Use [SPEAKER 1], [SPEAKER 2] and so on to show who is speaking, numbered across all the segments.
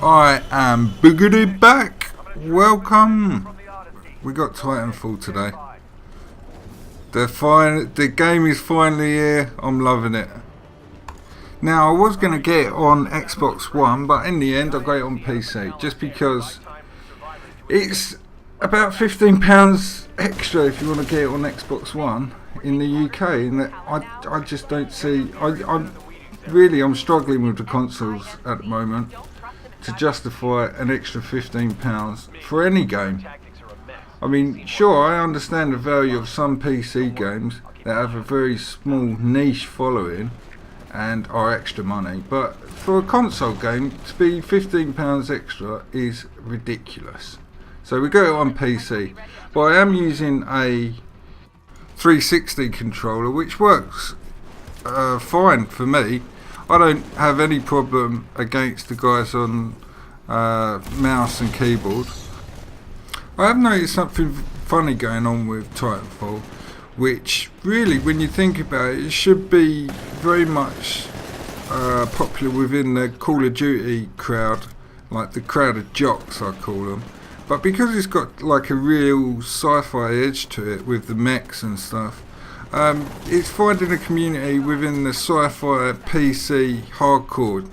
[SPEAKER 1] I am Boogity back. Welcome. We got Titanfall today. The game is finally here. I'm loving it. Now I was going to get it on Xbox One, but in the end I got it on PC just because it's about £15 extra if you want to get it on Xbox One in the UK, and I just don't see. I'm struggling with the consoles at the moment to justify an extra £15 for any game. I mean, sure, I understand the value of some PC games that have a very small niche following and are extra money, but for a console game to be £15 extra is ridiculous. So we got it on PC, but I am using a 360 controller, which works fine for me. I don't have any problem against the guys on mouse and keyboard. I have noticed something funny going on with Titanfall, which really, when you think about it, it should be very much popular within the Call of Duty crowd, like the crowd of jocks I call them. But because it's got like a real sci-fi edge to it with the mechs and stuff, it's finding a community within the sci-fi PC hardcore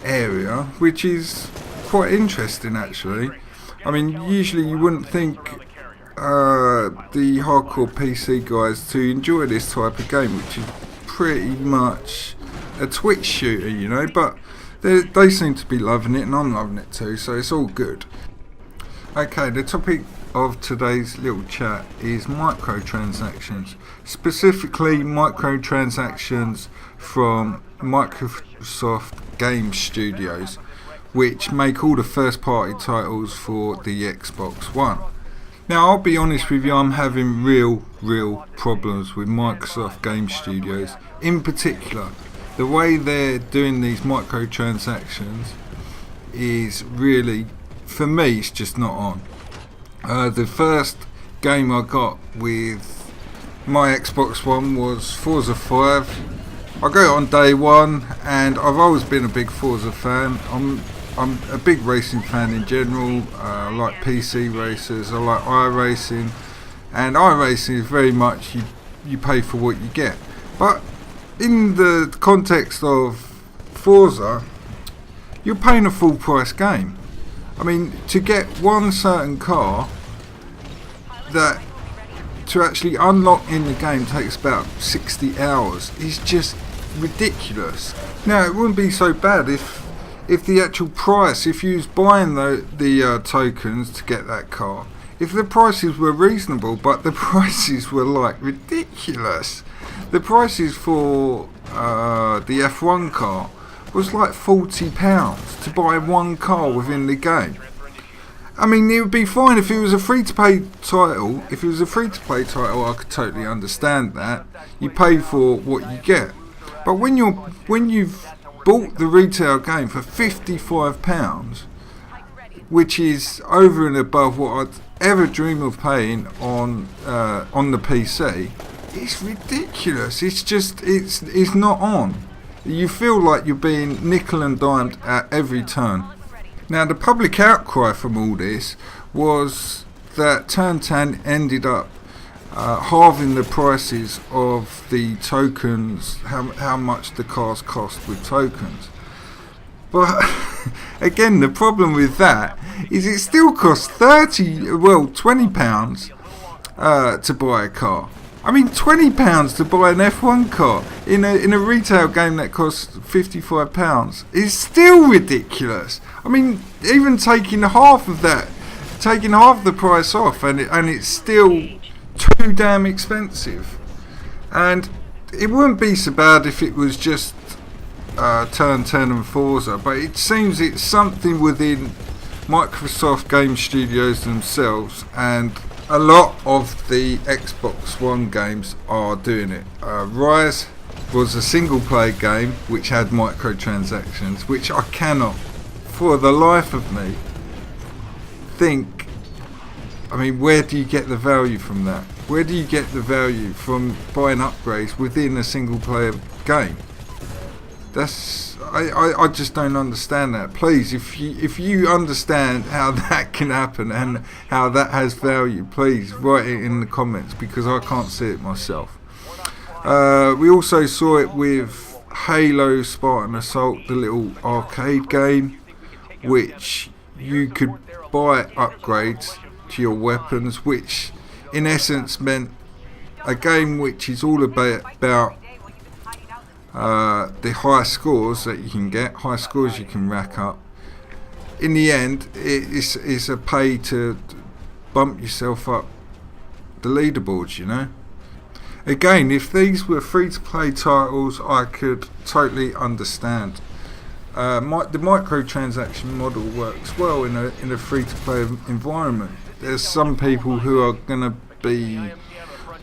[SPEAKER 1] area, which is quite interesting actually. I mean, usually you wouldn't think the hardcore PC guys to enjoy this type of game, which is pretty much a Twitch shooter, you know, but they seem to be loving it and I'm loving it too, so it's all good. Okay, the topic of today's little chat is microtransactions, specifically microtransactions from Microsoft Game Studios, which make all the first party titles for the Xbox One. Now I'll be honest with you, I'm having real problems with Microsoft Game Studios. In particular, the way they're doing these microtransactions is really, for me, it's just not on. The first game I got with my Xbox One was Forza 5. I got it on day one, and I've always been a big Forza fan. I'm a big racing fan in general. I like PC racers, I like iRacing, and iRacing is very much you pay for what you get. But in the context of Forza, you're paying a full price game. I mean, to get one certain car that to actually unlock in the game takes about 60 hours is just ridiculous. Now it wouldn't be so bad if the actual price, if you was buying the tokens to get that car, if the prices were reasonable, but the prices were like ridiculous. The prices for the F1 car was like £40 to buy one car within the game. I mean, it would be fine if it was a free-to-play title. If it was a free-to-play title, I could totally understand that. You pay for what you get. But when you've bought the retail game for £55, which is over and above what I'd ever dream of paying on the PC, it's ridiculous. It's not on. You feel like you're being nickel and dimed at every turn. Now the public outcry from all this was that Turn 10 ended up halving the prices of the tokens, how much the cars cost with tokens. But again, the problem with that is it still costs £20 to buy a car. I mean, £20 to buy an F1 car in a retail game that costs £55 is still ridiculous. I mean, even taking half the price off, and it's still too damn expensive. And it wouldn't be so bad if it was just Turn 10 and Forza, but it seems it's something within Microsoft Game Studios themselves, and a lot of the Xbox One games are doing it. Rise was a single player game which had microtransactions, which I cannot for the life of me think. I mean, where do you get the value from that? Where do you get the value from buying upgrades within a single player game? I just don't understand that. Please, if you understand how that can happen and how that has value, please write it in the comments, because I can't see it myself. We also saw it with Halo Spartan Assault, the little arcade game, which you could buy upgrades to your weapons, which in essence meant a game which is all about the high scores that you can get, high scores you can rack up. In the end, it's a pay to bump yourself up the leaderboards, you know. Again, if these were free-to-play titles, I could totally understand. The microtransaction model works well in a free-to-play environment. There's some people who are going to be,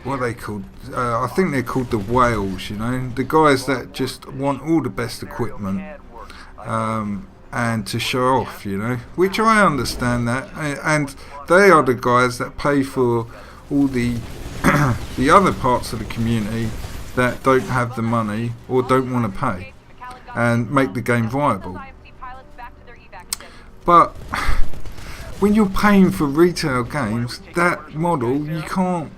[SPEAKER 1] what are they called? I think they're called the whales, you know, the guys that just want all the best equipment and to show off, you know, which I understand that, and they are the guys that pay for all the the other parts of the community that don't have the money or don't want to pay and make the game viable. But when you're paying for retail games, that model, you can't,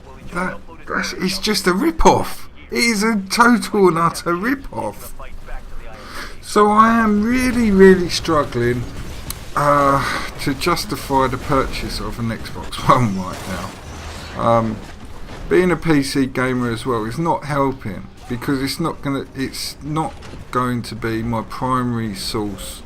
[SPEAKER 1] it's just a rip-off. It is a total and utter rip-off. So I am really struggling to justify the purchase of an Xbox One right now. Being a PC gamer as well is not helping, because it's not going to be my primary source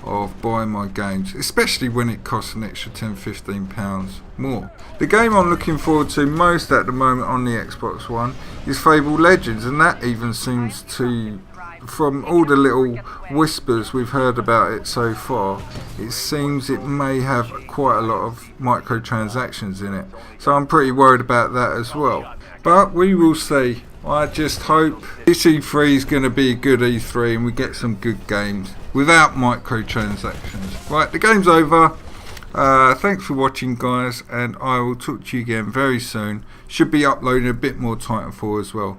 [SPEAKER 1] of buying my games, especially when it costs an extra £10-15 more. The game I'm looking forward to most at the moment on the Xbox One is Fable Legends, and that even seems to, from all the little whispers we've heard about it so far, it seems it may have quite a lot of microtransactions in it. So I'm pretty worried about that as well. But we will see. I just hope this E3 is going to be a good E3 and we get some good games without microtransactions. Right, the game's over. Thanks for watching, guys, and I will talk to you again very soon. Should be uploading a bit more Titanfall as well.